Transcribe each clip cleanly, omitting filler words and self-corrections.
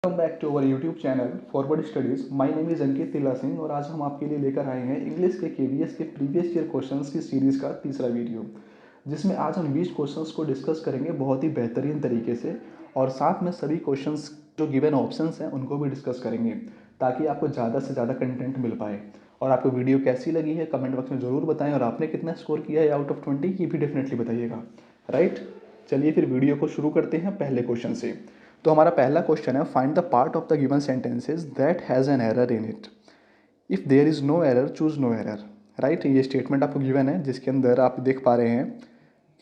Welcome back to our YouTube channel forward studies. My name is Ankit Tilla Singh और आज हम आपके लिए लेकर आए हैं इंग्लिश के केवीएस के प्रीवियस ईयर क्वेश्चंस की सीरीज़ का तीसरा वीडियो, जिसमें आज हम 20 क्वेश्चंस को डिस्कस करेंगे बहुत ही बेहतरीन तरीके से और साथ में सभी क्वेश्चंस जो गिवन ऑप्शंस हैं उनको भी डिस्कस करेंगे ताकि आपको ज़्यादा से ज़्यादा कंटेंट मिल पाए। और आपको वीडियो कैसी लगी है कमेंट बॉक्स में ज़रूर बताएं और आपने कितना स्कोर किया है आउट ऑफ 20 ये भी डेफिनेटली बताइएगा। राइट, चलिए फिर वीडियो को शुरू करते हैं पहले क्वेश्चन से। तो हमारा पहला क्वेश्चन है, find the part of the given sentences that has an error in it. If there is no error choose no error. Right, ये स्टेटमेंट आपको गिवन है जिसके अंदर आप देख पा रहे हैं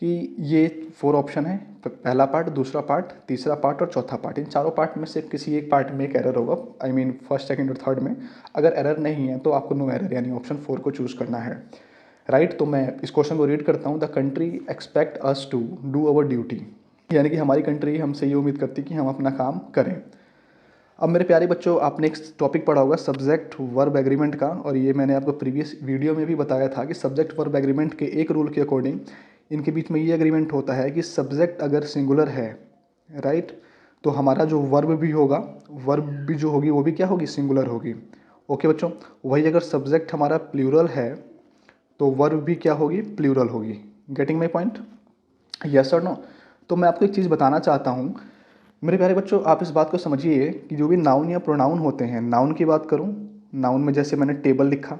कि ये 4 ऑप्शन है, पहला पार्ट, दूसरा पार्ट, तीसरा पार्ट और चौथा पार्ट। इन चारों पार्ट में से किसी एक पार्ट में एक एरर होगा, आई मीन फर्स्ट, सेकंड और थर्ड में। अगर एरर नहीं है तो आपको नो एरर यानी ऑप्शन 4 को चूज़ करना है। राइट, तो मैं इस क्वेश्चन को रीड करता हूँ। The country expect us to do our duty, यानी कि हमारी कंट्री हमसे ये उम्मीद करती है कि हम अपना काम करें। अब मेरे प्यारे बच्चों, आपने एक टॉपिक पढ़ा होगा सब्जेक्ट वर्ब एग्रीमेंट का, और ये मैंने आपको प्रीवियस वीडियो में भी बताया था कि सब्जेक्ट वर्ब एग्रीमेंट के एक रूल के अकॉर्डिंग इनके बीच में ये एग्रीमेंट होता है कि सब्जेक्ट अगर सिंगुलर है, राइट, तो हमारा जो वर्ब भी होगा, वर्ब भी जो होगी वो भी क्या होगी, सिंगुलर होगी। ओके बच्चों, वही अगर सब्जेक्ट हमारा प्लूरल है तो वर्ब भी क्या होगी, प्लूरल होगी। गेटिंग माई पॉइंट, यस और नो। तो मैं आपको एक चीज़ बताना चाहता हूँ मेरे प्यारे बच्चों, आप इस बात को समझिए कि जो भी नाउन या प्रोनाउन होते हैं, नाउन की बात करूँ, नाउन में जैसे मैंने टेबल लिखा,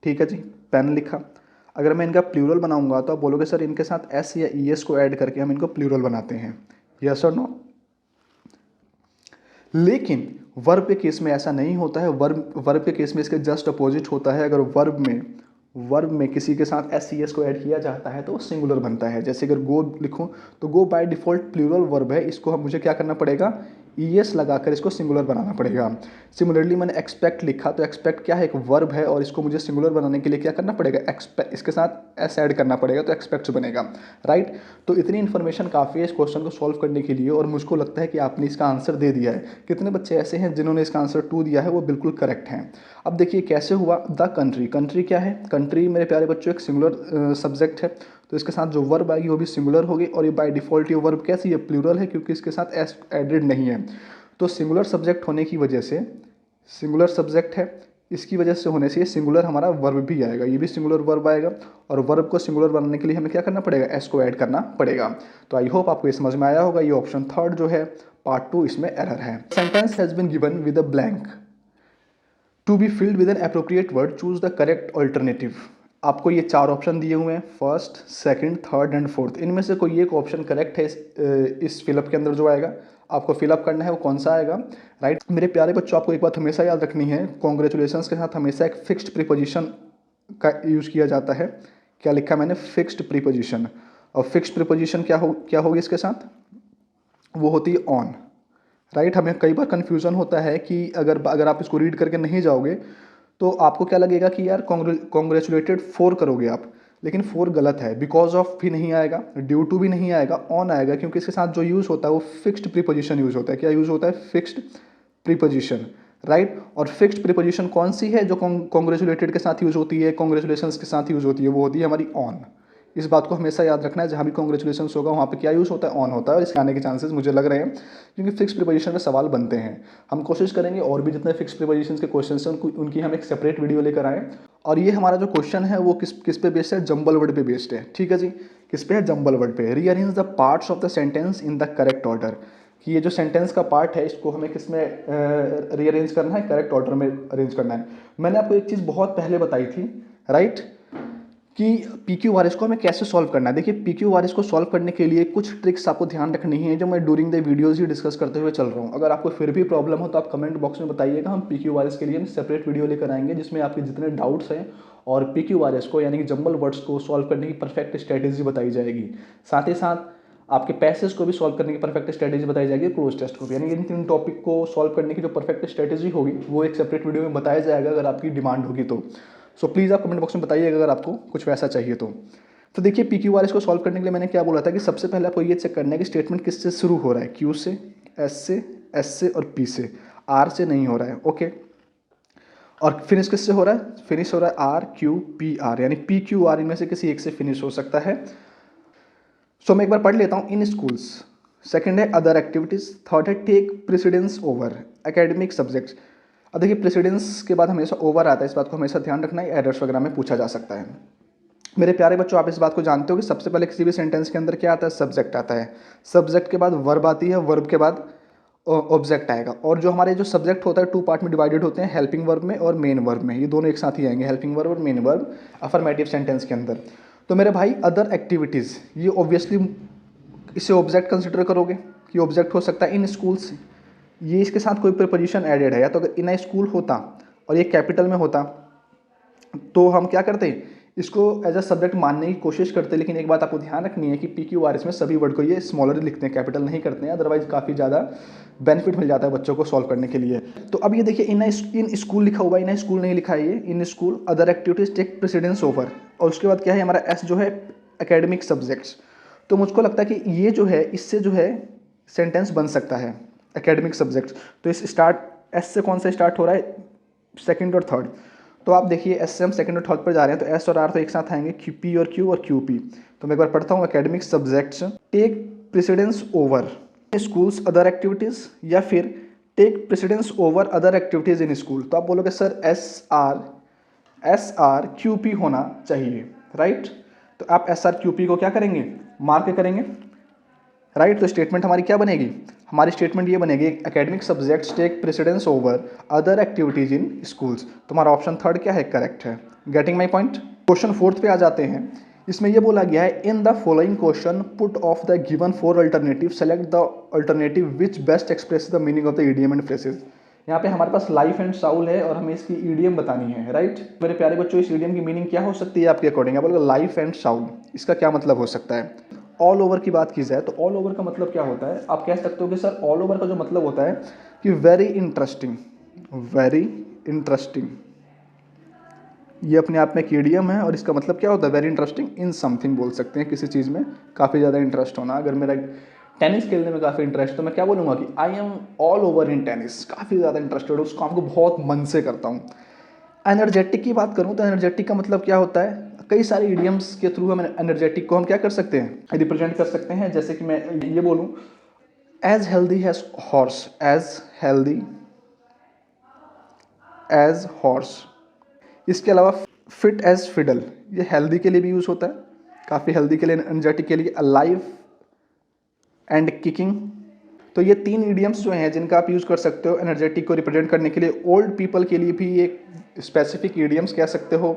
ठीक है जी, पेन लिखा, अगर मैं इनका प्लूरल बनाऊंगा तो आप बोलोगे सर इनके साथ एस या ई एस को ऐड करके हम इनको प्लूरल बनाते हैं, यस और नो। लेकिन वर्ब के केस में ऐसा नहीं होता है। वर्ब के केस में इसके जस्ट अपोजिट होता है। अगर वर्ब में किसी के साथ एस सी एस को ऐड किया जाता है तो वो सिंगुलर बनता है। जैसे अगर गो लिखूं तो गो बाय डिफ़ॉल्ट प्लूरल वर्ब है, इसको हम मुझे क्या करना पड़ेगा, ई एस लगाकर इसको सिंगुलर बनाना पड़ेगा। सिमिलरली मैंने एक्सपेक्ट लिखा तो एक्सपेक्ट क्या है, एक वर्ब है और इसको मुझे सिंगुलर बनाने के लिए क्या करना पड़ेगा, एक्सपेक्ट, इसके साथ एस ऐड करना पड़ेगा तो एक्सपेक्ट बनेगा। राइट, तो इतनी इन्फॉर्मेशन काफ़ी है इस क्वेश्चन को सॉल्व करने के लिए और मुझको लगता है कि आपने इसका आंसर दे दिया है। कितने बच्चे ऐसे हैं जिन्होंने इसका आंसर 2 दिया है, वो बिल्कुल करेक्ट हैं। अब देखिए कैसे हुआ। द कंट्री, कंट्री क्या है, कंट्री मेरे प्यारे बच्चों एक सिंगुलर सब्जेक्ट है, तो इसके साथ जो वर्ब आएगी वो भी सिंगुलर होगी और ये बाय डिफ़ॉल्ट ये वर्ब कैसी है, प्लूरल है, क्योंकि इसके साथ एस एडेड नहीं है। तो सिंगुलर सब्जेक्ट होने की वजह से, सिंगुलर सब्जेक्ट है, इसकी वजह से होने से ये सिंगुलर हमारा वर्ब भी आएगा, ये भी सिंगुलर वर्ब आएगा और वर्ब को सिंगुलर बनाने के लिए हमें क्या करना पड़ेगा, एस को ऐड करना पड़ेगा। तो आई होप आपको ये समझ में आया होगा। ये ऑप्शन थर्ड जो है पार्ट 2 इसमें एरर है। Sentence has been given with a blank to be filled with an appropriate word, choose the correct alternative. आपको ये 4 ऑप्शन दिए हुए हैं, first, second, third and fourth. इनमें से कोई एक ऑप्शन करेक्ट है इस फिलअप के अंदर जो आएगा, आपको फिलअप करना है वो कौन सा आएगा। राइट, मेरे प्यारे बच्चों, आपको एक बात हमेशा याद रखनी है, कॉन्ग्रेचुलेशंस के साथ हमेशा एक फिक्स्ड प्रीपोजिशन का यूज़ किया जाता है। क्या लिखा मैंने, फिक्स्ड प्रीपोजिशन। और फिक्स्ड प्रीपोजिशन क्या होगी इसके साथ, वो होती है ऑन। राइट, हमें कई बार कन्फ्यूज़न होता है कि अगर आप इसको रीड करके नहीं जाओगे तो आपको क्या लगेगा कि यार कॉन्ग्रेचुलेटेड फॉर करोगे आप, लेकिन फॉर गलत है। बिकॉज ऑफ भी नहीं आएगा, ड्यू टू भी नहीं आएगा, ऑन आएगा, क्योंकि इसके साथ जो यूज़ होता है वो फिक्स्ड प्रीपोजिशन यूज़ होता है। क्या यूज़ होता है, फिक्स्ड प्रीपोजिशन। राइट, और फिक्स्ड प्रीपोजिशन कौन सी है जो कॉन्ग्रेचुलेटेड के साथ यूज़ होती है, कॉन्ग्रेचुलेशंस के साथ यूज़ होती है, वो होती है हमारी ऑन। इस बात को हमेशा याद रखना है, जहाँ भी कॉन्ग्रेचुलेशन होगा वहाँ पे क्या यूज़ होता है, ऑन होता है। और इसके आने के चांसेस मुझे लग रहे हैं क्योंकि फिक्स प्रीपोजिशन में सवाल बनते हैं। हम कोशिश करेंगे और भी जितने फिक्स प्रीपोजिशन के क्वेश्चन हैं उनकी हम एक सेपरेट वीडियो लेकर आएँ। और ये हमारा जो क्वेश्चन है वो किस पे बेस्ड है, जंबल वर्ड पे बेस्ड है। ठीक है जी, किस पे है, जंबल वर्ड पे। Rearrange the parts of the sentence in the correct order, कि ये जो सेंटेंस का पार्ट है इसको हमें किस में रीअरेंज करना है, करेक्ट ऑर्डर में अरेंज करना है। मैंने आपको एक चीज़ बहुत पहले बताई थी, राइट, कि पी क्यू आर एस को हमें कैसे सॉल्व करना है। देखिए पी क्यू आर एस को सॉल्व करने के लिए कुछ ट्रिक्स आपको ध्यान रखनी है जो मैं during the videos he discuss करते हुए चल रहा हूँ। अगर आपको फिर भी प्रॉब्लम हो तो आप कमेंट बॉक्स में बताइएगा, हम पी क्यू आर एस के लिए हम सेपरेट वीडियो लेकर आएंगे जिसमें आपके जितने डाउट्स हैं और पी क्यू आर एस को यानी कि जंबल वर्ड्स को सॉल्व करने की परफेक्ट स्ट्रैटेजी बताई जाएगी। साथ ही साथ आपके पैसेज को भी सॉल्व करने की परफेक्ट स्ट्रैटेजी बताई जाएगी, क्लोज टेस्ट को भी, यानी इन 3 टॉपिक को सॉल्व करने की जो परफेक्ट स्ट्रैटेजी होगी वो एक सेपरेट वीडियो में बताया जाएगा अगर आपकी डिमांड होगी तो। सो प्लीज़ आप कमेंट बॉक्स में बताइएगा अगर आपको कुछ वैसा चाहिए तो देखिए पी क्यू आर एस को सॉल्व करने के लिए मैंने क्या बोला था कि सबसे पहले आपको ये चेक करना है कि स्टेटमेंट किससे शुरू हो रहा है, क्यू से, एस से और पी से, आर से नहीं हो रहा है। ओके, और फिनिश किससे हो रहा है, फिनिश हो रहा है आर क्यू पी आर, यानी पी क्यू आर इनमें से किसी एक से फिनिश हो सकता है। सो मैं एक बार पढ़ लेता हूँ। इन स्कूल्स सेकंड है अदर एक्टिविटीज़, थर्ड है take precedence over academic subjects. अब देखिए प्रेसिडेंस के बाद हमेशा ओवर आता है, इस बात को हमेशा ध्यान रखना है, एरर्स वगैरह में पूछा जा सकता है। मेरे प्यारे बच्चों, आप इस बात को जानते हो कि सबसे पहले किसी भी सेंटेंस के अंदर क्या आता है, सब्जेक्ट आता है, सब्जेक्ट के बाद वर्ब आती है, वर्ब के बाद ऑब्जेक्ट आएगा। और जो हमारे जो सब्जेक्ट होता है टू पार्ट में डिवाइडेड होते हैं, हेल्पिंग वर्ब में और मेन वर्ब में, ये दोनों एक साथ ही आएंगे, हेल्पिंग वर्ब और मेन वर्ब अफर्मेटिव सेंटेंस के अंदर। तो मेरे भाई अदर एक्टिविटीज़, ये ऑब्वियसली इसे ऑब्जेक्ट कंसिडर करोगे कि ऑब्जेक्ट हो सकता है इन स्कूल्स, ये इसके साथ कोई प्रीपोजिशन एडेड है, या तो अगर इन अ स्कूल होता और ये कैपिटल में होता तो हम क्या करते हैं, इसको एज अ सब्जेक्ट मानने की कोशिश करते हैं। लेकिन एक बात आपको ध्यान रखनी है कि PQRS में सभी वर्ड को ये स्मॉलर लिखते हैं, कैपिटल नहीं करते हैं, अदरवाइज काफ़ी ज़्यादा बेनिफिट मिल जाता है बच्चों को सॉल्व करने के लिए। तो अब ये देखिए इन स्कूल लिखा हुआ है, इन स्कूल नहीं लिखा है, ये in school other activities take precedence over, और उसके बाद क्या है हमारा एस जो है एकेडमिक सब्जेक्ट्स। तो मुझको लगता है कि ये जो है इससे जो है सेंटेंस बन सकता है एकेडमिक सब्जेक्ट्स। तो इस स्टार्ट एस से कौन सा स्टार्ट हो रहा है, सेकंड और थर्ड। तो आप देखिए एस से हम सेकंड और थर्ड पर जा रहे हैं, तो एस और आर तो एक साथ आएंगे, पी और क्यू और क्यू पी। तो मैं एक बार पढ़ता हूँ, academic subjects take precedence over schools other activities, या फिर take precedence over other activities in school. तो आप बोलोगे sir S R Q P होना चाहिए, राइट। तो आप एस आर क्यू पी को क्या करेंगे, मार्क करेंगे, राइट। तो स्टेटमेंट हमारी क्या बनेगी, हमारी स्टेटमेंट ये बनेगी academic subjects take precedence over other activities in schools. तो हमारा ऑप्शन थर्ड क्या है, करेक्ट है। Getting my point. Question fourth पे आ जाते हैं। इसमें ये बोला गया है in the following question put of the given four alternative select the alternative which best express the meaning of the idiom and phrases. यहाँ पे हमारे पास लाइफ एंड साउल है और हमें इसकी ईडियम बतानी है, राइट। मेरे प्यारे बच्चों, इस ईडियम की मीनिंग क्या हो सकती है आपके अकॉर्डिंग, आप बोलोगे लाइफ एंड साउल, इसका क्या मतलब हो सकता है। ऑल ओवर की बात की जाए तो ऑल ओवर का मतलब क्या होता है, आप कह सकते हो कि सर ऑल ओवर का जो मतलब होता है कि वेरी इंटरेस्टिंग, वेरी इंटरेस्टिंग, ये अपने आप में एक इडियम है और इसका मतलब क्या होता है, वेरी इंटरेस्टिंग इन समथिंग बोल सकते हैं, किसी चीज़ में काफ़ी ज़्यादा इंटरेस्ट होना। अगर मेरा टेनिस खेलने में काफ़ी इंटरेस्ट तो मैं क्या बोलूँगा कि I am all over in tennis, काफ़ी ज़्यादा इंटरेस्टेड, उस काम को बहुत मन से करता हूँ। एनर्जेटिक की बात करूँ तो एनर्जेटिक का मतलब क्या होता है, कई सारे इडियम्स के थ्रू हम एनर्जेटिक को हम क्या कर सकते हैं, रिप्रेजेंट कर सकते हैं। जैसे कि मैं ये बोलूँ as healthy has horse, as healthy as horse. इसके अलावा फिट एज फिडल, ये हेल्दी के लिए भी यूज़ होता है, काफ़ी हेल्दी के लिए, एनर्जेटिक के लिए। Alive and kicking. तो ये तीन इडियम्स जो हैं जिनका आप यूज़ कर सकते हो एनर्जेटिक को रिप्रेजेंट करने के लिए। ओल्ड पीपल के लिए भी एक स्पेसिफिक इडियम्स कह सकते हो,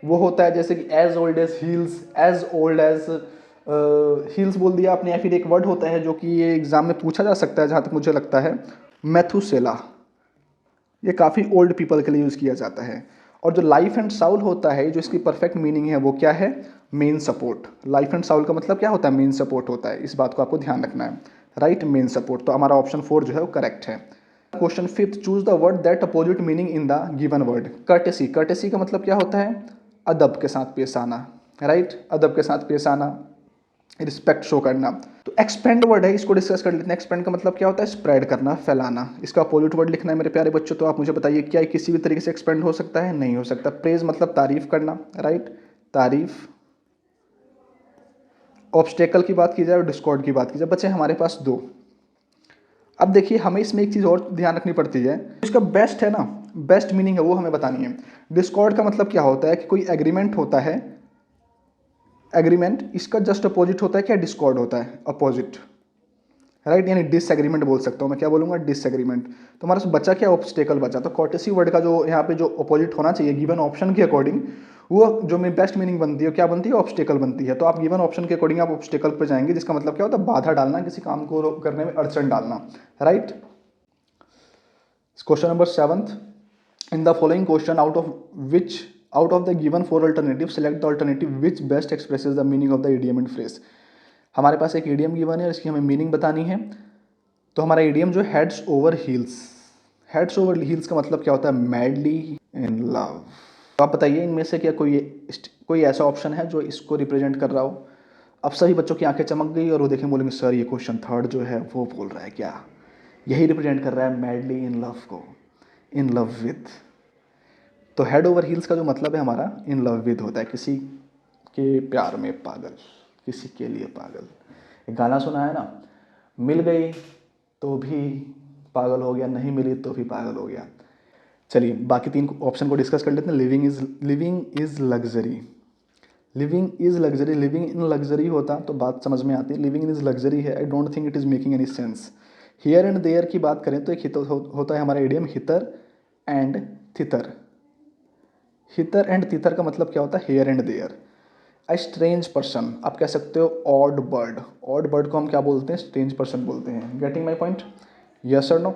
वो होता है जैसे कि as old as hills, as old as hills बोल दिया आपने। या फिर एक वर्ड होता है जो कि ये एग्जाम में पूछा जा सकता है जहाँ तक मुझे लगता है, मैथुसेला, ये काफ़ी ओल्ड पीपल के लिए यूज़ किया जाता है। और जो लाइफ एंड साउल होता है, जो इसकी परफेक्ट मीनिंग है वो क्या है, main support. Life and Saul का मतलब क्या होता है, मेन सपोर्ट होता है, इस बात को आपको ध्यान रखना है, राइट, मेन सपोर्ट। तो हमारा ऑप्शन 4 जो है वो करेक्ट है। Question fifth, choose the word that opposite meaning in the given word. Courtesy, courtesy का मतलब क्या होता है, अदब के साथ पेश आना, राइट, अदब के साथ पेश आना, रिस्पेक्ट शो करना। तो एक्सपेंड वर्ड है, इसको डिस्कस कर लेते हैं। एक्सपेंड का मतलब क्या होता है, स्प्रेड करना, फैलाना। इसका अपोजिट वर्ड लिखना है मेरे प्यारे बच्चों। तो आप मुझे बताइए क्या किसी भी तरीके से एक्सपेंड हो सकता है, नहीं हो सकता। प्रेज मतलब तारीफ करना, राइट, तारीफ। ऑब्स्टेकल की बात की जाए और डिस्कॉर्ड की बात की जाए, बच्चे हमारे पास दो। अब देखिए हमें इसमें एक चीज़ और ध्यान रखनी पड़ती है, इसका बेस्ट है ना, बेस्ट मीनिंग है वो हमें बतानी है। डिस्कॉर्ड का मतलब क्या होता है कि कोई एग्रीमेंट होता है, एग्रीमेंट, इसका जस्ट अपोजिट होता है क्या, डिस्कॉर्ड होता है, अपोजिट, राइट, यानी डिसएग्रीमेंट बोल सकता हूँ मैं, क्या बोलूँगा, डिसएग्रीमेंट। तो हमारा बचा क्या, ऑब्स्टेकल बचा। तो कॉर्टेसी वर्ड का जो यहाँ पे जो अपोजिट होना चाहिए गिवन ऑप्शन के अकॉर्डिंग, वो जो में बेस्ट मीनिंग बनती है क्या बनती है, ऑब्स्टेकल बनती है। तो आप गिवन ऑप्शन के अकॉर्डिंग आप ऑब्स्टेकल पे जाएंगे, जिसका मतलब क्या होता है, बाधा डालना, किसी काम को करने में अड़चन डालना, right. Question number 7, in the following question out of the given four alternative select the alternative which best expresses the meaning of the idiom and phrase. हमारे पास एक इडियम गिवन है और इसकी हमें मीनिंग बतानी है। तो हमारा इडियम जो heads over heels, heads over heels का मतलब क्या होता है, मैडली इन लव। तो आप बताइए इनमें से क्या कोई ऐसा ऑप्शन है जो इसको रिप्रेजेंट कर रहा हो। अब सभी बच्चों की आंखें चमक गई और वो देखें बोलेंगे सर ये क्वेश्चन थर्ड जो है वो बोल रहा है क्या, यही रिप्रेजेंट कर रहा है मैडली इन लव को, इन लव विथ। तो हेड ओवर हील्स का जो मतलब है हमारा इन लव विद होता है, किसी के प्यार में पागल, किसी के लिए पागल। एक गाना सुना है ना, मिल गई तो भी पागल हो गया, नहीं मिली तो भी पागल हो गया। चलिए बाकी 3 ऑप्शन को डिस्कस कर लेते हैं। Living is luxury. Living is luxury, living in luxury होता तो बात समझ में आती है। लिविंग इज़ लग्जरी है, I don't think it is making any sense. Here and there की बात करें तो एक होता है हमारा idiom hither and thither. Hither and thither का मतलब क्या होता है? Here and there. A strange person, आप कह सकते हो ऑड बर्ड। ऑड बर्ड को हम क्या बोलते हैं? स्ट्रेंज पर्सन बोलते हैं। Getting my point? यस और नो?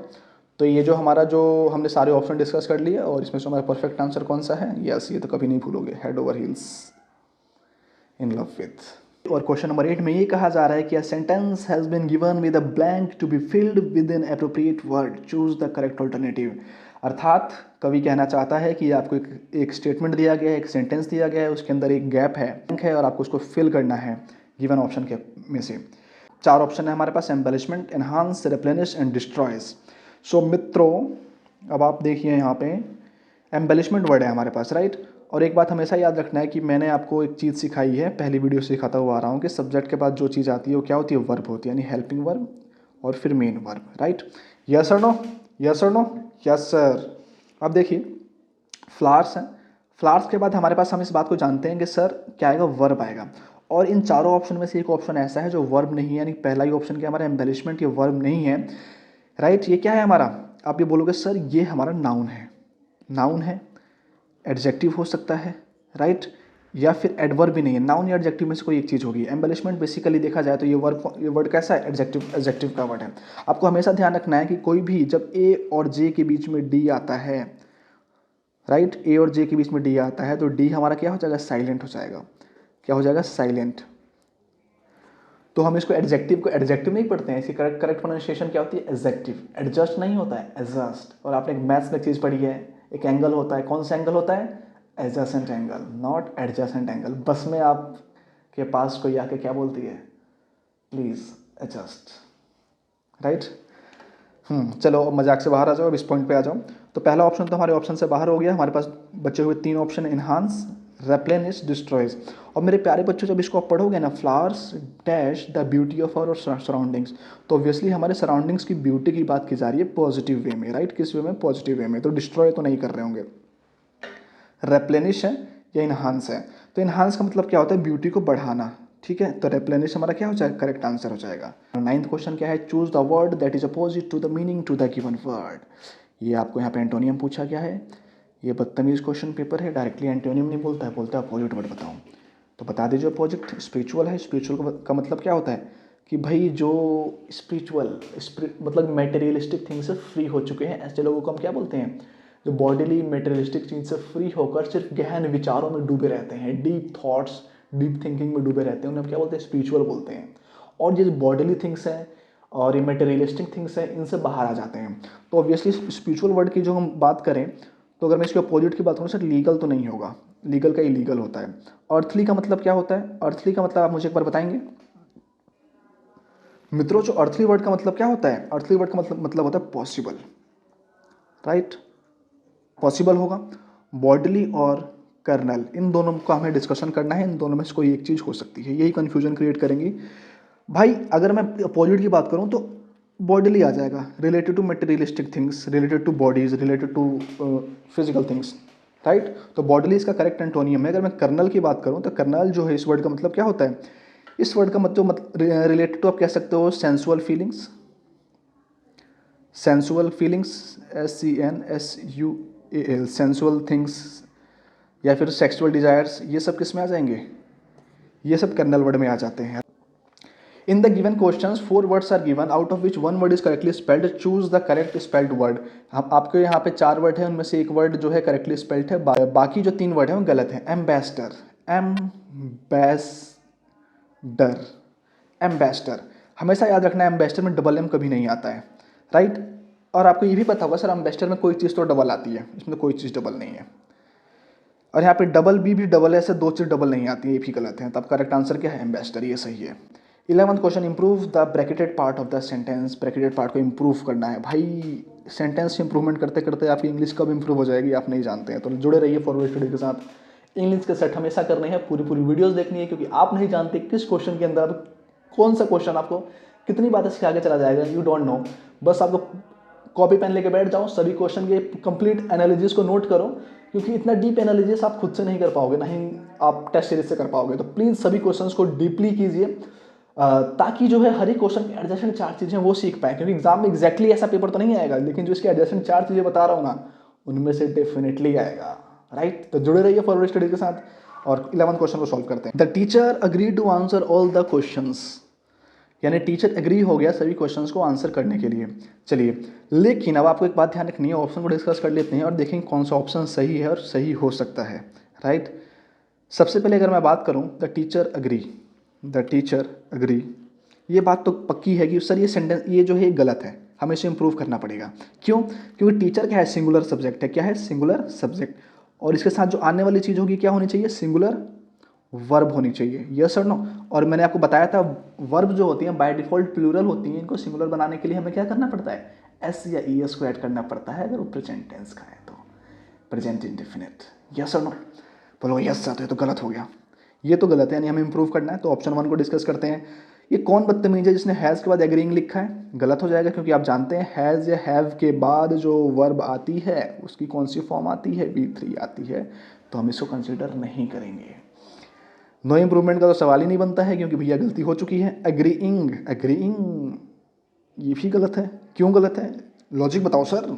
तो ये जो हमारा जो हमने सारे ऑप्शन डिस्कस कर लिए और इसमें से हमारा परफेक्ट आंसर कौन सा है? यस, ये तो कभी नहीं भूलोगे, head over heels in love with. और क्वेश्चन नंबर 8 में ये कहा जा रहा है कि a sentence has been given with a blank to be filled with an appropriate word, choose the correct alternative. अर्थात कवि कहना चाहता है कि आपको एक स्टेटमेंट दिया गया है, एक सेंटेंस दिया गया है, उसके अंदर एक गैप है और आपको उसको फिल करना है गिवन ऑप्शन के में से। 4 ऑप्शन है हमारे पास, embellishment, enhance, replenish and destroys. So मित्रों अब आप देखिए यहाँ पे एम्बेलिशमेंट वर्ड है हमारे पास, राइट। और एक बात हमेशा याद रखना है कि मैंने आपको एक चीज़ सिखाई है, पहली वीडियो से सिखाता हुआ आ रहा हूँ कि सब्जेक्ट के बाद जो चीज़ आती है वो क्या होती है? वर्ब होती है, यानी हेल्पिंग वर्ब और फिर मेन वर्ब, राइट। यस और नो? यस और नो? Yes sir. अब देखिए फ्लावर्स हैं, फ्लावर्स के बाद हमारे पास हम इस बात को जानते हैं कि सर क्या आएगा? वर्ब आएगा। और इन चारों ऑप्शन में से एक ऑप्शन ऐसा है जो वर्ब नहीं है, यानी पहला ही ऑप्शन क्या हमारा एम्बेलिशमेंट, ये वर्ब नहीं है, राइट। ये क्या है हमारा? आप ये बोलोगे सर ये हमारा नाउन है। नाउन है, एडजेक्टिव हो सकता है, राइट, या फिर एडवर्ब भी नहीं है। नाउन या एडजेक्टिव में से कोई एक चीज़ होगी। एम्बेलिशमेंट बेसिकली देखा जाए तो ये वर्ड कैसा है? एडजेक्टिव का वर्ड है। आपको हमेशा ध्यान रखना है कि कोई भी जब ए और जे के बीच में डी आता है, राइट, ए और जे के बीच में डी आता है तो डी हमारा क्या हो जाएगा? साइलेंट हो जाएगा। क्या हो जाएगा? साइलेंट। तो हम इसको एडजेक्टिव नहीं पढ़ते हैं, इसकी करेक्ट प्रोनाउंसिएशन क्या होती है? एडजेक्टिव। एडजस्ट नहीं होता है, एडजस्ट। और आपने एक मैथ्स में चीज़ पढ़ी है, एक एंगल होता है, कौन सा एंगल होता है? Adjacent angle, not adjacent angle. बस में आपके पास कोई आके क्या बोलती है? Please adjust, right. चलो अब मजाक से बाहर आ जाओ, अब इस पॉइंट पे आ जाओ। तो पहला ऑप्शन तो हमारे ऑप्शन से बाहर हो गया। हमारे पास बचे हुए 3 ऑप्शन, इन्हांस, रेप्लेनिश, डिस्ट्रॉयज। और मेरे प्यारे बच्चों जब इसको आप पढ़ोगे ना, flowers dash the beauty of our surroundings, तो ऑब्वियसली हमारे सराउंडिंग्स की ब्यूटी की बात की जा रही है पॉजिटिव वे में, राइट। किस वे में? पॉजिटिव वे में। तो डिस्ट्रॉय तो नहीं कर रहे होंगे। रेप्लेनिश है या इन्हांस है? तो इन्हांस का मतलब क्या होता है? ब्यूटी को बढ़ाना, ठीक है। तो रेप्लेनिश हमारा क्या हो जाएगा? करेक्ट आंसर हो जाएगा। 9th क्वेश्चन क्या है? Choose the word that is opposite to the meaning to the given word. ये आपको यहाँ पे एंटोनियम पूछा गया है। ये बदतमीज़ क्वेश्चन पेपर है, डायरेक्टली एंटोनियम नहीं बोलता है, बोलता है अपोजिट वर्ड बताओ। तो बता दीजिए अपोजिट। स्पिरिचुअल है, स्पिरिचुअल का मतलब क्या होता है कि भाई जो स्पिरिचुअल मतलब मेटेरियलिस्टिक थिंग से फ्री हो चुके हैं, ऐसे लोगों को हम क्या बोलते हैं? जो बॉडीली मेटेरियलिस्टिक चीज़ से फ्री होकर सिर्फ गहन विचारों में डूबे रहते हैं, डीप थॉट्स, डीप थिंकिंग में डूबे रहते हैं, उन्हें क्या बोलते हैं? स्पिरिचुअल बोलते हैं। और जो बॉडीली थिंग्स हैं और ये मेटेरियलिस्टिक थिंग्स हैं, इनसे बाहर आ जाते हैं। तो ऑब्वियसली स्पिरिचुअल वर्ड की जो हम बात करें, तो अगर मैं इसके अपोजिट की बात करूँ सर, लीगल तो नहीं होगा, लीगल का इलीगल होता है। अर्थली का मतलब क्या होता है? अर्थली का मतलब आप मुझे एक बार बताएंगे मित्रों? जो अर्थली वर्ड का मतलब क्या होता है? अर्थली वर्ड का मतलब होता है पॉसिबल, राइट। पॉसिबल होगा। बॉडली और कर्नल, इन दोनों का हमें डिस्कशन करना है, इन दोनों में से कोई एक चीज़ हो सकती है, यही कन्फ्यूजन क्रिएट करेंगी भाई। अगर मैं अपोजिट की बात करूँ तो बॉडीली आ जाएगा, related to materialistic things, related to bodies, related to physical things, right. तो बॉडीली इसका करेक्ट एंटोनियम है। अगर मैं कर्नल की बात करूँ तो कर्नल जो है इस वर्ड का मतलब क्या होता है? इस वर्ड का मतलब रिलेटेड टू आप कह सकते हो sensual feelings, sensual feelings, SENSUAL, sensual things, या फिर सेक्सुअल डिजायर्स, ये सब किस में आ जाएंगे? ये सब कर्नल वर्ड में आ जाते हैं। In the given questions 4 words are given, out of which 1 word is correctly spelled, choose the correct spelled word. हम आपके यहाँ पे 4 वर्ड है, उनमें से एक वर्ड जो है करेक्टली स्पेल्ड है, बाकी जो 3 वर्ड है वो गलत है। एम्बेसडर, एम्बेसडर, एम्बेसडर, हमेशा याद रखना है एम्बेसडर में डबल एम कभी नहीं आता है, राइट। और आपको ये भी पता होगा सर एम्बेसडर में कोई चीज़ तो डबल आती है, इसमें कोई चीज़ डबल नहीं है। और यहाँ पे डबल बी भी डबल है, ऐसे 2 चीज़ डबल नहीं आती है, ये भी गलत है। तब करेक्ट आंसर क्या है? एम्बेसडर, ये सही है। 11th question, improve the bracketed part of the sentence. Bracketed part को इंप्रूव करना है भाई। सेंटेंस इंप्रूवमेंट करते करते आपकी इंग्लिश कब इंप्रूव हो जाएगी आप नहीं जानते हैं। तो जुड़े रहिए फॉरवर्ड स्टडी के साथ। इंग्लिश के सेट हमेशा करने हैं, पूरी वीडियोस देखनी है, क्योंकि आप नहीं जानते किस क्वेश्चन के अंदर कौन सा क्वेश्चन आपको कितनी बातें इसके आगे चला जाएगा, यू डोंट नो। बस आपको कॉपी पेन लेके बैठ जाओ, सभी क्वेश्चन के कंप्लीट एनालिसिस को नोट करो, क्योंकि इतना डीप एनालिसिस आप खुद से नहीं कर पाओगे, ना ही आप टेस्ट सीरीज से कर पाओगे। तो प्लीज़ सभी क्वेश्चंस को डीपली कीजिए, ताकि जो है हर एक क्वेश्चन की एडजेसेंट 4 चीज़ें वो सीख पाए, क्योंकि एग्जाम में एग्जैक्टली ऐसा पेपर तो नहीं आएगा, लेकिन जो इसके एडजेसेंट 4 चीज़ें बता रहा हूँ ना, उनमें से डेफिनेटली आएगा, राइट। तो जुड़े रहिए फॉरवर्ड स्टडीज के साथ और 11 क्वेश्चन को सॉल्व करते हैं। The teacher agree to answer all the questions, यानी टीचर एग्री हो गया सभी क्वेश्चंस को आंसर करने के लिए। चलिए, लेकिन अब आपको एक बात ध्यान रखनी है, ऑप्शन को डिस्कस कर लेते हैं और देखेंगे कौन सा ऑप्शन सही है और सही हो सकता है, राइट। सबसे पहले अगर मैं बात करूं, द टीचर अग्री, ये बात तो पक्की है कि सर ये सेंटेंस ये जो है गलत है, हमें इसे इंप्रूव करना पड़ेगा। क्यों? क्योंकि टीचर क्या है, सिंगुलर सब्जेक्ट है। क्या है? Singular subject. और इसके साथ जो आने वाली चीज़ होगी क्या होनी चाहिए? सिंगुलर वर्ब होनी चाहिए। यस और नो। और मैंने आपको बताया था वर्ब जो होती हैं बाय डिफॉल्ट प्लूरल होती हैं, इनको सिंगुलर बनाने के लिए हमें क्या करना पड़ता है? एस या ई एस को ऐड करना पड़ता है अगर वो प्रेजेंट टेंस का है तो, प्रेजेंट इंडेफिनिट। यस और नो? बोलो यस सर, तो गलत हो गया, ये तो गलत है, यानी हमें इंप्रूव करना है। तो ऑप्शन 1 को डिस्कस करते हैं। ये कौन बदतमीज है जिसने हैज़ के बाद एग्रीइंग लिखा है? गलत हो जाएगा, क्योंकि आप जानते हैं हैज़ या हैव के बाद जो वर्ब आती है उसकी कौन सी फॉर्म आती है? V3 आती है, तो हम इसको कंसिडर नहीं करेंगे। नो इम्प्रूवमेंट का तो सवाल ही नहीं बनता है, क्योंकि भैया गलती हो चुकी है। एग्रीइंग ये भी गलत है। क्यों गलत है? लॉजिक बताओ सर।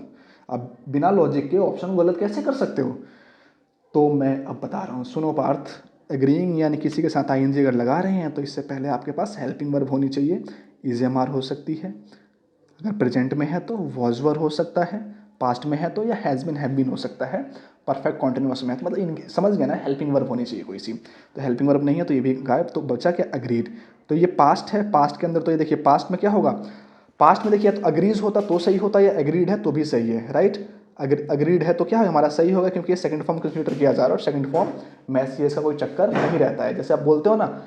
अब बिना लॉजिक के ऑप्शन गलत कैसे कर सकते हो? तो मैं अब बता रहा हूँ, सुनो पार्थ। एग्रीइंग यानी किसी के साथ आईएनजी अगर लगा रहे हैं तो इससे पहले आपके पास हेल्पिंग वर्ब होनी चाहिए। इज़-एम-आर हो सकती है, अगर प्रेजेंट में है तो वॉज वर हो सकता है, पास्ट में है तो या हैज़ बिन हैव बीन हो सकता है, परफेक्ट कॉन्टिन्यूअस में है तो मतलब इनके समझ गए ना, हेल्पिंग वर्ब होनी चाहिए कोई सी। तो हेल्पिंग वर्ब नहीं है तो ये भी गायब। तो बचा क्या? अग्रीड। तो ये पास्ट है, पास्ट के अंदर तो ये देखिए पास्ट में क्या होगा? पास्ट में देखिए तो अग्रीज होता तो सही होता, या एग्रीड है तो भी सही है, राइट। अगर अग्रीड है तो क्या है हमारा? सही होगा, क्योंकि ये सेकंड फॉर्म कंसीडर किया जा रहा है और सेकंड फॉर्म में एस का कोई चक्कर नहीं रहता है। जैसे आप बोलते हो ना,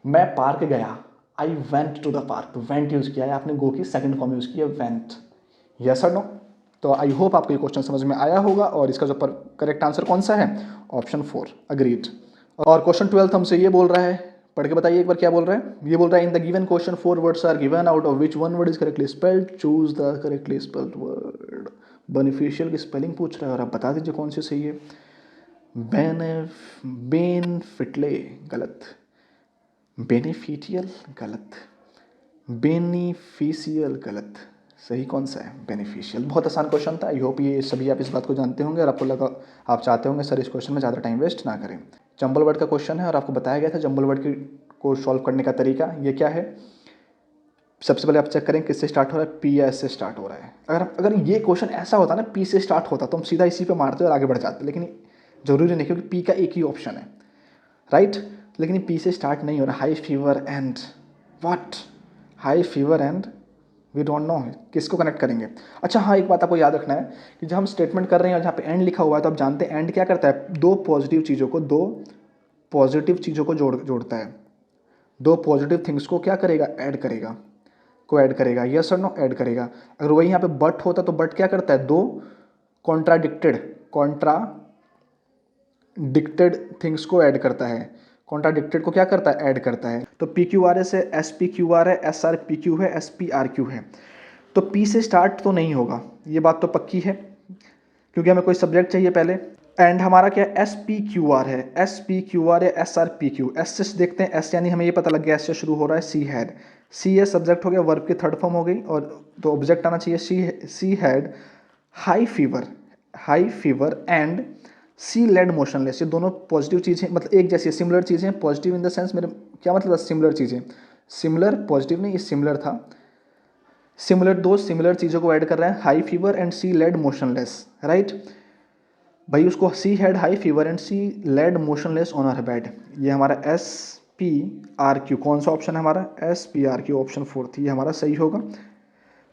मैं पार्क गया, I went to the park, तो वेंट यूज़ किया है आपने, गो की सेकंड फॉर्म यूज़ की है वेंट। यस और नो? तो आई होप आपको ये क्वेश्चन समझ में आया होगा और इसका जो करेक्ट आंसर कौन सा है? Option 4 agreed. और क्वेश्चन 12 हमसे ये बोल रहा है, पढ़ के बताइए एक बार क्या बोल रहा है। ये बोल रहा है in the given question 4 words are given, out of which one word is correctly spelled, choose the correctly spelled word. Beneficial की स्पेलिंग पूछ रहा है और आप बता दीजिए कौन सी सही है। बेनिफिटले गलत, बेनिफिटियल गलत, बेनिफिशियल गलत, सही कौन सा है? बेनिफिशियल। बहुत आसान क्वेश्चन था, आई होप ये सभी आप इस बात को जानते होंगे और आपको लगा, आप चाहते होंगे सर इस क्वेश्चन में ज़्यादा टाइम वेस्ट ना करें। जंबल वर्ड का क्वेश्चन है और आपको बताया गया था जंबल वर्ड को सॉल्व करने का तरीका। ये क्या है? सबसे पहले आप चेक करें किससे स्टार्ट हो रहा है, पी या एस से स्टार्ट हो रहा है। अगर ये क्वेश्चन ऐसा होता ना, पी से स्टार्ट होता तो हम सीधा इसी पे मारते और आगे बढ़ जाते, लेकिन जरूरी नहीं, क्योंकि पी का एक ही ऑप्शन है, राइट। लेकिन पी से स्टार्ट नहीं हो रहा। High fever and what? High fever and we don't know, किसको कनेक्ट करेंगे? अच्छा हाँ, एक बात आपको याद रखना है कि जब हम स्टेटमेंट कर रहे हैं और जहाँ पे एंड लिखा हुआ है तो आप जानते हैं एंड क्या करता है? दो पॉजिटिव चीज़ों को जोड़ता है। दो पॉजिटिव थिंग्स को क्या करेगा? ऐड करेगा, को ऐड करेगा। यस और नो? ऐड करेगा। अगर वही यहाँ पे बट होता तो बट क्या करता है? दो कॉन्ट्राडिक्टेड थिंग्स को ऐड करता है। कॉन्ट्राडिक्टेड को क्या करता है? ऐड करता है। तो पी क्यू आर एस है, एस पी क्यू आर है, एस आर पी क्यू है, एस पी आर क्यू है। तो पी से स्टार्ट तो नहीं होगा, ये बात तो पक्की है, क्योंकि हमें कोई सब्जेक्ट चाहिए पहले। एंड हमारा क्या? एस पी क्यू आर है, एस पी क्यू आर या S R P Q. S से देखते हैं, एस यानी हमें ये पता लग गया एस से शुरू हो रहा है। She had, C a subject हो गया, वर्ब की थर्ड फॉर्म हो गई, और तो ऑब्जेक्ट आना चाहिए she had high fever and she laid motionless. ये दोनों पॉजिटिव चीज़ें, मतलब एक जैसी सिमिलर चीज़ें। पॉजिटिव इन द सेंस, मेरे क्या मतलब? सिमिलर चीज़ें, सिमिलर पॉजिटिव नहीं, ये सिमिलर था। सिमिलर, दो सिमिलर चीज़ों को ऐड कर रहे हैं, high fever and she laid motionless, right. भाई उसको she had high fever and she laid motionless on her bed. ये हमारा एस पी आर क्यू, कौन सा ऑप्शन है हमारा? S P R Q, option 4 थी, ये हमारा सही होगा।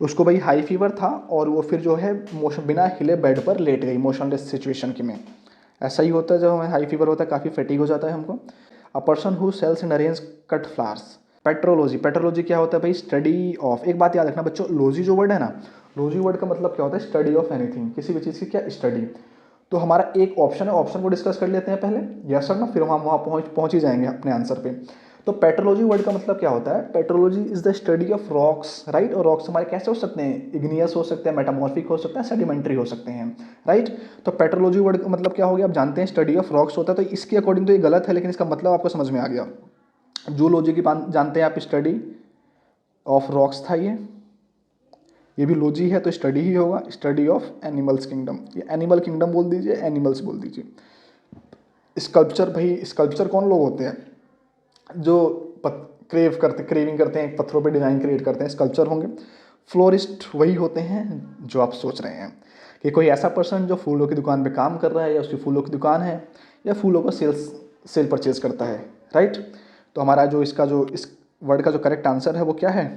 उसको भाई हाई फीवर था और वो फिर जो है मोशन बिना हिले बेड पर लेट गई मोशनलेस सिचुएशन की में। ऐसा ही होता है जब हमें हाई फीवर होता है, काफ़ी फैटीग हो जाता है हमको। A person who sells and arrange cut flowers. Petrology क्या होता है भाई? Study of. एक बात याद रखना बच्चों, लॉजी जो वर्ड है ना, लॉजी वर्ड का मतलब क्या होता है? स्टडी ऑफ एनीथिंग, किसी भी चीज़ की क्या स्टडी। तो हमारा एक ऑप्शन है, ऑप्शन को डिस्कस कर लेते हैं पहले, यस सर ना, फिर हम वहाँ पहुँच ही जाएंगे अपने आंसर पे। तो पेट्रोलॉजी वर्ड का मतलब क्या होता है? Petrology is the study of rocks, right. और रॉक्स हमारे कैसे हो सकते हैं? इग्नियस हो सकते हैं, मेटामॉर्फिक हो सकते हैं, सेडिमेंट्री हो सकते हैं, राइट। तो पेट्रोलॉजी वर्ड का मतलब क्या हो गया? आप जानते हैं स्टडी ऑफ रॉक्स होता है, तो इसके अकॉर्डिंग तो ये गलत है, लेकिन इसका मतलब आपको समझ में आ गया। जूलॉजी की जानते हैं आप, स्टडी ऑफ रॉक्स था ये भी लॉजी है तो स्टडी ही होगा, स्टडी ऑफ एनिमल्स किंगडम। ये एनिमल किंगडम बोल दीजिए, एनिमल्स बोल दीजिए। स्कल्पचर, भाई स्कल्पचर कौन लोग होते हैं जो क्रेविंग करते हैं, पत्थरों पे डिज़ाइन क्रिएट करते हैं, स्कल्पचर होंगे। फ्लोरिस्ट वही होते हैं जो आप सोच रहे हैं कि कोई ऐसा पर्सन जो फूलों की दुकान पे काम कर रहा है, या उसकी फूलों की दुकान है, या फूलों का सेल परचेज करता है, राइट। तो हमारा जो इस वर्ड का जो करेक्ट आंसर है वो क्या है?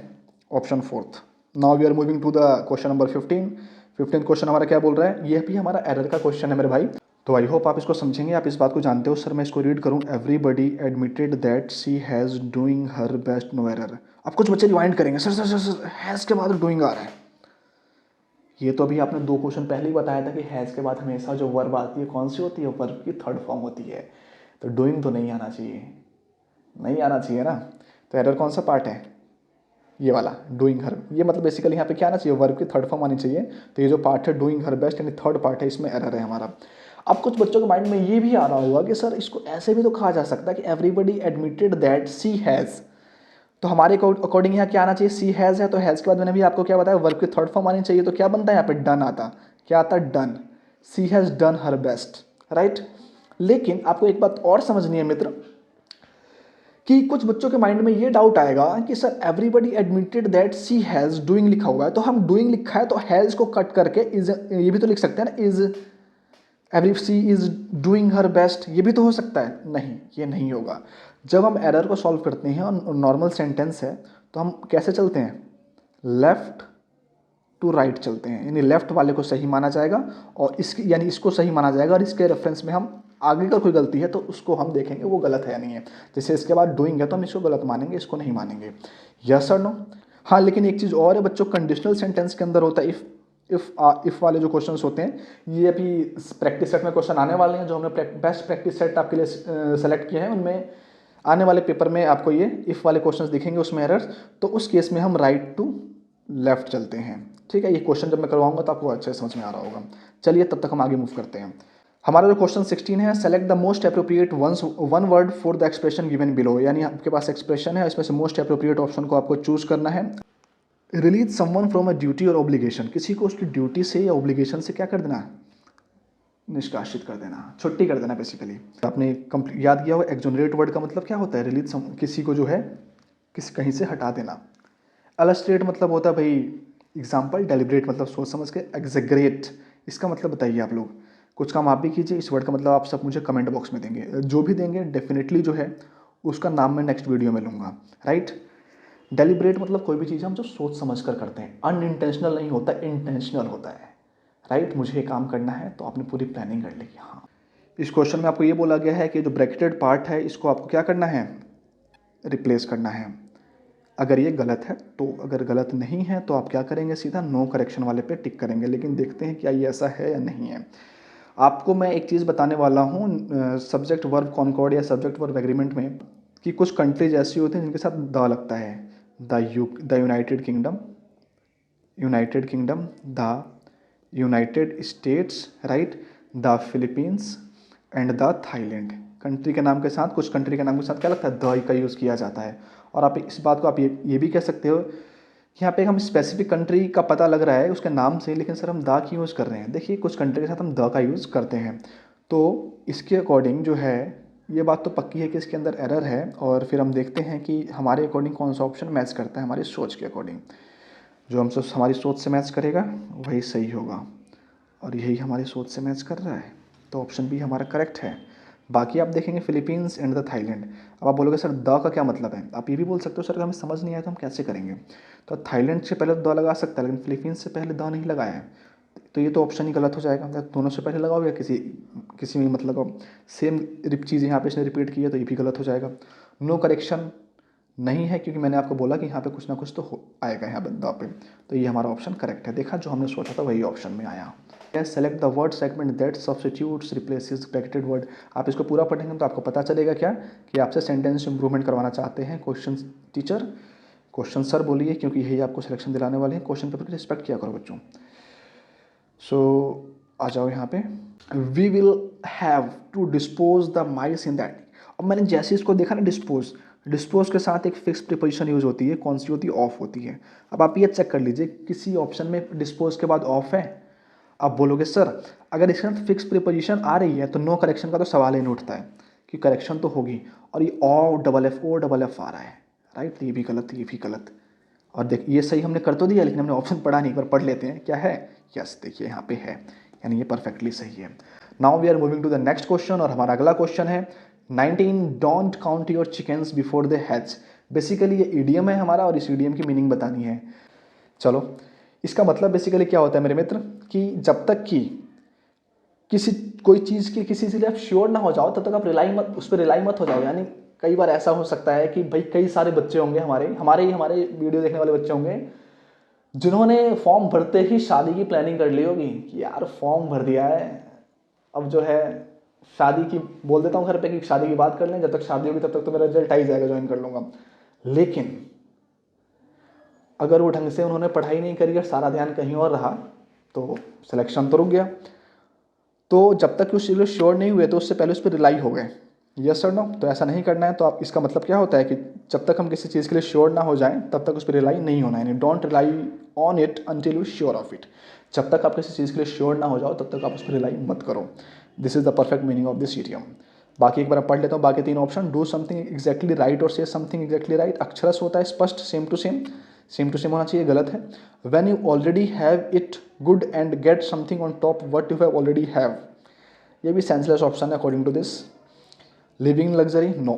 Option 4। Now we are moving to the question number 15 question हमारा क्या बोल रहा है? ये भी हमारा एरर का क्वेश्चन है मेरे भाई। तो आई होप आप इसको समझेंगे, आप इस बात को जानते हो। सर मैं इसको रीड करूँ, everybody admitted that she has doing her best, no error. अब कुछ बच्चे रिवाइंड करेंगे, sir sir sir sir has के बाद डूइंग आ रहा है। ये तो अभी आपने 2 क्वेश्चन पहले ही बताया था कि हैज़ के बाद हमेशा जो वर्ब आती है कौन सी होती है? वर्ब की थर्ड फॉर्म होती है। तो डूइंग तो नहीं आना चाहिए, नहीं आना चाहिए ना। तो एरर कौन सा पार्ट है? ये वाला डूइंग हर, ये मतलब बेसिकली यहाँ पे क्या आना चाहिए? वर्ब की थर्ड फॉर्म आनी चाहिए। तो ये जो पार्ट है डूइंग हर बेस्ट यानी थर्ड पार्ट है, इसमें एरर है हमारा। अब कुछ बच्चों के माइंड में ये भी आ रहा होगा कि सर इसको ऐसे भी तो कहा जा सकता है कि everybody admitted that she has. तो हमारे अकॉर्डिंग यहाँ क्या आना चाहिए? सी हैज़ है, तो हैज़ के बाद मैंने भी आपको क्या बताया? वर्ब की थर्ड फॉर्म आनी चाहिए। तो क्या बनता है यहाँ पे? डन आता। क्या आता? Done. She has done her best, right. लेकिन आपको एक बात और समझनी है मित्र, कि कुछ बच्चों के माइंड में ये डाउट आएगा कि sir everybody admitted that she has doing लिखा हुआ है, तो हम डूइंग लिखा है तो हैज़ को कट करके इज ये भी तो लिख सकते हैं ना, is every she is doing her best, ये भी तो हो सकता है। नहीं, ये नहीं होगा। जब हम एरर को सॉल्व करते हैं और नॉर्मल सेंटेंस है तो हम कैसे चलते हैं? लेफ्ट टू राइट चलते हैं, यानी लेफ्ट वाले को सही माना जाएगा और यानी इसको सही माना जाएगा, और इसके रेफरेंस में हम आगे का कोई गलती है तो उसको हम देखेंगे वो गलत है या नहीं है। जैसे इसके बाद डूइंग है तो हम इसको गलत मानेंगे, इसको नहीं मानेंगे। यस और नो? हाँ, लेकिन एक चीज़ और है बच्चों, कंडीशनल सेंटेंस के अंदर होता है इफ़ वाले जो क्वेश्चंस होते हैं, ये अभी प्रैक्टिस सेट में क्वेश्चन आने वाले हैं जो हमने बेस्ट प्रैक्टिस सेट आपके लिए सेलेक्ट किए हैं, उनमें आने वाले पेपर में आपको ये इफ़ वाले क्वेश्चंस दिखेंगे, उसमें एरर्स। तो उस केस में हम राइट टू लेफ्ट चलते हैं, ठीक है। ये क्वेश्चन जब मैं करवाऊंगा तो आपको अच्छे से समझ में आ रहा होगा। चलिए तब तक हम आगे मूव करते हैं। हमारा जो क्वेश्चन 16 है, select the most appropriate one word for the expression given below, यानी आपके पास एक्सप्रेशन है, इसमें से मोस्ट अप्रोप्रिएट ऑप्शन को आपको चूज करना है। Release someone from a duty और ऑब्लिगेशन, किसी को उसकी ड्यूटी से या ऑब्लिगेशन से क्या कर देना? निष्कासित कर देना, छुट्टी कर देना बेसिकली। आपने याद किया होगा एक्सोनरेट वर्ड का मतलब क्या होता है? रिलीज किसी को जो है कहीं से हटा देना। अलस्ट्रेट मतलब होता है भाई एग्जाम्पल, डेलिब्रेट मतलब सोच समझ के, एग्जेग्रेट इसका मतलब बताइए आप लोग। कुछ काम आप भी कीजिए, इस वर्ड का मतलब आप सब मुझे कमेंट बॉक्स में देंगे, जो भी देंगे डेफिनेटली जो है उसका नाम मैं नेक्स्ट वीडियो में लूँगा, राइट। डेलिब्रेट मतलब कोई भी चीज़ हम जो सोच समझ कर करते हैं, अनइंटेंशनल नहीं होता, इंटेंशनल होता है, राइट। मुझे ये काम करना है तो आपने पूरी प्लानिंग कर ली। हाँ, इस क्वेश्चन में आपको ये बोला गया है कि जो ब्रैकेटेड पार्ट है इसको आपको क्या करना है? रिप्लेस करना है। अगर ये गलत है तो, अगर गलत नहीं है तो आप क्या करेंगे? सीधा नो करेक्शन वाले पे टिक करेंगे। लेकिन देखते हैं क्या ये ऐसा है या नहीं है। आपको मैं एक चीज़ बताने वाला हूँ सब्जेक्ट वर्ब कॉनकॉर्ड या सब्जेक्ट वर्ब एग्रीमेंट में, कि कुछ कंट्रीज ऐसी होती हैं जिनके साथ द लगता है। The United kingdom, the United states, right, the Philippines and the Thailand. Country के नाम के साथ, कुछ कंट्री के नाम के साथ क्या लगता है? द का यूज़ किया जाता है। और आप इस बात को आप ये भी कह सकते हो, यहाँ पे हम स्पेसिफिक कंट्री का पता लग रहा है उसके नाम से, लेकिन सर हम द की यूज़ कर रहे हैं। देखिए कुछ कंट्री के साथ हम द का यूज़ करते हैं, तो इसके अकॉर्डिंग जो है ये बात तो पक्की है कि इसके अंदर एरर है। और फिर हम देखते हैं कि हमारे अकॉर्डिंग कौन सा ऑप्शन मैच करता है हमारी सोच के अकॉर्डिंग। जो हम हमारी सोच से मैच करेगा वही सही होगा, और यही हमारी सोच से मैच कर रहा है, तो ऑप्शन बी हमारा करेक्ट है। बाकी आप देखेंगे फिलीपींस एंड द थाईलैंड। अब आप बोलोगे सर द का क्या मतलब है? आप ये भी बोल सकते हो सर हमें समझ नहीं आया तो हम कैसे करेंगे। तो थाईलैंड से पहले द लगा सकता है, लेकिन फिलीपींस से पहले द नहीं लगाया है, तो ये तो ऑप्शन ही गलत हो जाएगा। मतलब दोनों से पहले लगाओ या किसी में मतलब सेम चीज़ यहाँ पे इसने रिपीट की है तो ये भी गलत हो जाएगा। नो करेक्शन नहीं है, क्योंकि मैंने आपको बोला कि यहाँ पे कुछ ना कुछ तो आएगा यहाँ पे द पे। तो ये हमारा ऑप्शन करेक्ट है। देखा, जो हमने सोचा था वही ऑप्शन में आया। Select the word segment that substitutes replaces bracketed word. आप इसको पूरा पढ़ेंगे तो आपको पता चलेगा क्या कि आपसे सेंटेंस इंप्रूवमेंट करवाना चाहते हैं क्वेश्चन टीचर, क्वेश्चन सर बोलिए, क्योंकि यही आपको सिलेक्शन दिलाने वाले हैं। क्वेश्चन पेपर की रिस्पेक्ट किया करो बच्चों। सो आ जाओ यहाँ पे, we will have to dispose the mice in that. अब मैंने जैसे इसको देखा ना, डिस्पोज के साथ एक फिक्स प्रीपोजिशन यूज होती है, कौन सी होती है? ऑफ होती है। अब आप ये चेक कर लीजिए, किसी ऑप्शन में डिस्पोज के बाद ऑफ है। आप बोलोगे सर अगर इसके साथ फिक्स प्रीपोजिशन आ रही है तो नो करेक्शन का तो सवाल ही नहीं उठता है कि करेक्शन तो होगी, और ये ओ डबल एफ आ रहा है, राइट? ये भी गलत, ये भी गलत। और देख ये सही हमने कर तो दिया, लेकिन हमने ऑप्शन पढ़ा नहीं, एक बार पढ़ लेते हैं क्या है। यस देखिए यहाँ पे है, यानी ये परफेक्टली सही है। Now we are moving to the next question, और हमारा अगला क्वेश्चन है 19 don't count your chickens before they hatch. Basically ये ईडियम है हमारा, और इस ईडियम की मीनिंग बतानी है। चलो, इसका मतलब बेसिकली क्या होता है मेरे मित्र, कि जब तक कि कोई चीज़ की किसी से आप श्योर ना हो जाओ तब तक आप उस पर रिलाई मत हो जाओ। यानी कई बार ऐसा हो सकता है कि भाई कई सारे बच्चे होंगे, हमारे वीडियो देखने वाले बच्चे होंगे, जिन्होंने फॉर्म भरते ही शादी की प्लानिंग कर ली होगी कि यार फॉर्म भर दिया है, अब जो है शादी की बोल देता हूँ घर पे कि शादी की बात कर लें, जब तक शादी होगी तब तक तो मेरा रिजल्ट आ ही जाएगा, ज्वाइन कर लूँगा। लेकिन अगर वो ढंग से उन्होंने पढ़ाई नहीं करी और सारा ध्यान कहीं और रहा तो सिलेक्शन तो रुक गया। तो जब तक उस चीज़ श्योर नहीं हुए तो उससे पहले उस पर रिलाई हो गए। यस और नो? तो ऐसा नहीं करना है। तो आप इसका मतलब क्या होता है कि जब तक हम किसी चीज़ के लिए श्योर ना हो जाएं तब तक उस पर रिलाई नहीं होना है। यानी don't rely on it until you sure of it. जब तक आप किसी चीज़ के लिए श्योर ना हो जाओ तब तक आप उस पर रिलाई मत करो। This is the perfect meaning of this idiom. बाकी एक बार पढ़ लेता हूँ बाकी तीन option. Do something exactly right और से समथिंग एग्जैक्टली राइट। अक्षरस होता है स्पष्ट, सेम टू सेम होना चाहिए, गलत है। When you already have it good and get something on top what you have already have, ये भी सेंसलेस ऑप्शन है according to this. Living luxury, no.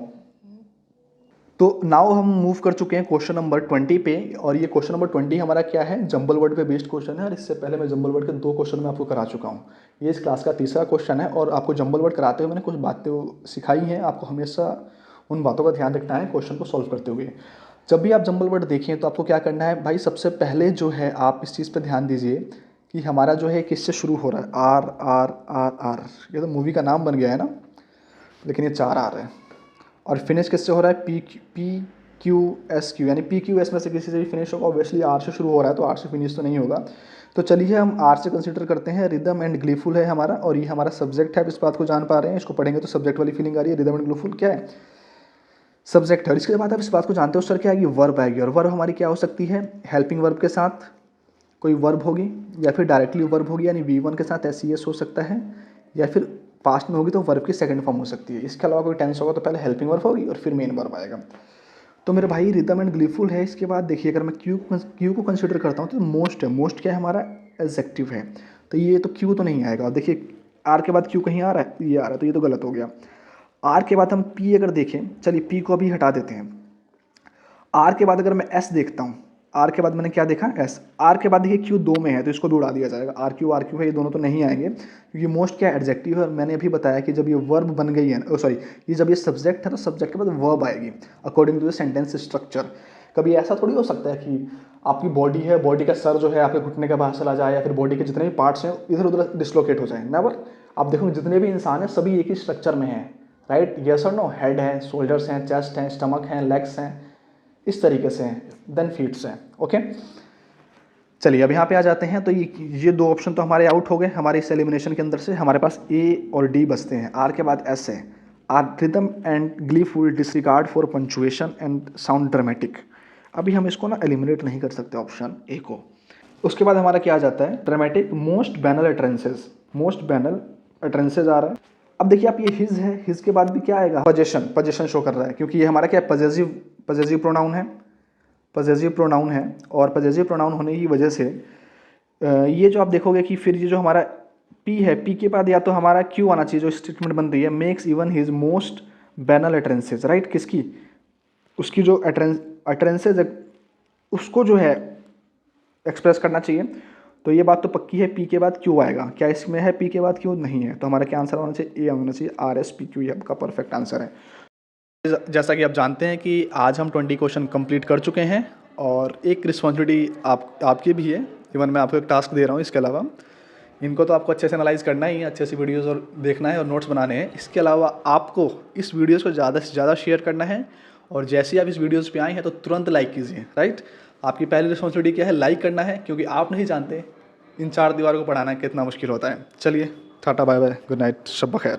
तो नाउ हम मूव कर चुके हैं क्वेश्चन नंबर 20 पे, और ये क्वेश्चन नंबर 20 हमारा क्या है, जंबल वर्ड पे बेस्ड क्वेश्चन है। और इससे पहले मैं जंबल वर्ड के 2 क्वेश्चन मैं आपको करा चुका हूँ। ये इस क्लास का तीसरा क्वेश्चन है, और आपको जंबल वर्ड कराते हुए मैंने कुछ बातें सिखाई हैं। आपको हमेशा उन बातों का ध्यान रखना है क्वेश्चन को सॉल्व करते हुए। जब भी आप जंबल वर्ड देखें तो आपको क्या करना है भाई, सबसे पहले जो है आप इस चीज़ पर ध्यान दीजिए कि हमारा जो है किससे शुरू हो रहा है। आर आर आर आर, ये तो मूवी का नाम बन गया है ना, लेकिन ये 4 आर है। और फिनिश किससे हो रहा है, पी क्यू एस क्यू, यानी पी क्यू एस में से किसी से भी फिनिश होगा। ऑब्वियसली आर से शुरू हो रहा है तो आर से फिनिश तो नहीं होगा। तो चलिए हम आर से कंसिडर करते हैं। रिदम एंड ग्लीफुल है हमारा, और ये हमारा सब्जेक्ट है। आप इस बात को जान पा रहे हैं, इसको पढ़ेंगे तो सब्जेक्ट वाली फीलिंग आ रही है। रिदम एंड ग्लीफुल क्या है, सब्जेक्ट है। और इसके बाद आप इस बात को जानते हो सर क्या आएगी, वर्ब आएगी। और वर्ब हमारी क्या हो सकती है, हेल्पिंग वर्ब के साथ कोई वर्ब होगी, या फिर डायरेक्टली वर्ब होगी, यानी V1 के साथ SES हो सकता है, या फिर पास्ट में होगी तो वर्ब की सेकंड फॉर्म हो सकती है। इसके अलावा कोई टेंस होगा तो पहले हेल्पिंग वर्ब होगी और फिर मेन वर्ब आएगा। तो मेरे भाई रिदम एंड ग्लीफुल है। इसके बाद देखिए अगर मैं क्यू को कंसिडर करता हूँ तो मोस्ट है। मोस्ट क्या है हमारा, एडजेक्टिव है। तो ये तो क्यू तो नहीं आएगा। देखिए आर के बाद क्यू कहीं आ रहा है, ये आ रहा है, तो ये तो गलत हो गया। आर के बाद हम पी अगर देखें, चलिए पी को अभी हटा देते हैं। आर के बाद अगर मैं एस देखता हूँ, आर के बाद मैंने क्या देखा, एस। आर के बाद देखिए क्यू 2 में है तो इसको भी उड़ा दिया जाएगा। आर क्यू है, ये दोनों तो नहीं आएंगे क्योंकि मोस्ट क्या एडजेक्टिव है। और मैंने अभी बताया कि जब ये वर्ब बन गई है, सॉरी ये जब ये सब्जेक्ट है तो सब्जेक्ट के बाद वर्ब आएगी according to the sentence structure. कभी ऐसा थोड़ी हो सकता है कि आपकी बॉडी है, बॉडी का सर जो है आपके घुटने के बाहर चला जाए, या फिर बॉडी के जितने भी पार्ट्स हैं इधर उधर डिसलोकेट हो जाए। नेवर। आप देखोगे जितने भी इंसान हैं सभी एक ही स्ट्रक्चर में हैं, राइट? यस और नो? हेड है, शोल्डर्स हैं, चेस्ट हैं, स्टमक हैं, लेग्स हैं, इस तरीके से हैं, देन फीट्स हैं। ओके, चलिए अब यहाँ पे आ जाते हैं। तो ये 2 ऑप्शन तो हमारे आउट हो गए हमारे इस एलिमिनेशन के अंदर से। हमारे पास ए और डी बचते हैं। आर के बाद एस है। Are rhythm and gleeful, disregard for punctuation and sound dramatic. अभी हम इसको ना एलिमिनेट नहीं कर सकते ऑप्शन ए को। उसके बाद हमारा क्या आ जाता है, dramatic, most banal utterances. Most banal utterances आ रहा है। अब देखिए आप ये हिज है, हिज के बाद भी क्या आएगा, पजेशन शो कर रहा है, क्योंकि ये हमारा क्या है, पजेसिव प्रोनाउन है। पजेसिव प्रोनाउन है, और पजेसिव प्रोनाउन होने की वजह से ये जो आप देखोगे कि फिर ये जो हमारा पी है, पी के बाद या तो हमारा क्यू आना चाहिए, जो स्टेटमेंट बन रही है, makes even his most banal utterances, right? किसकी, उसकी जो अटरेंसेज उसको जो है एक्सप्रेस करना चाहिए। तो ये बात तो पक्की है, पी के बाद क्यू आएगा। क्या इसमें है पी के बाद क्यू? नहीं है। तो हमारा क्या आंसर होना चाहिए, ए होना चाहिए। RSPQ ये आपका परफेक्ट आंसर है। जैसा कि आप जानते हैं कि आज हम 20 क्वेश्चन कंप्लीट कर चुके हैं, और एक रिस्पॉन्सिबिलिटी आपकी भी है। इवन मैं आपको एक टास्क दे रहा हूँ इसके अलावा, इनको तो आपको अच्छे से एनालाइज करना ही है, अच्छे से वीडियोस और देखना है और नोट्स बनाने हैं। इसके अलावा आपको इस वीडियोस को ज़्यादा से ज़्यादा शेयर करना है, और जैसे ही आप इस वीडियोस पे आए हैं तो तुरंत लाइक कीजिए, राइट। आपकी पहली रिस्पॉन्सिबिलिटी क्या है, लाइक करना है, क्योंकि आप नहीं जानते इन चार दीवारों को पढ़ाना कितना मुश्किल होता है। चलिए, tata bye bye, good night, शब बखैर।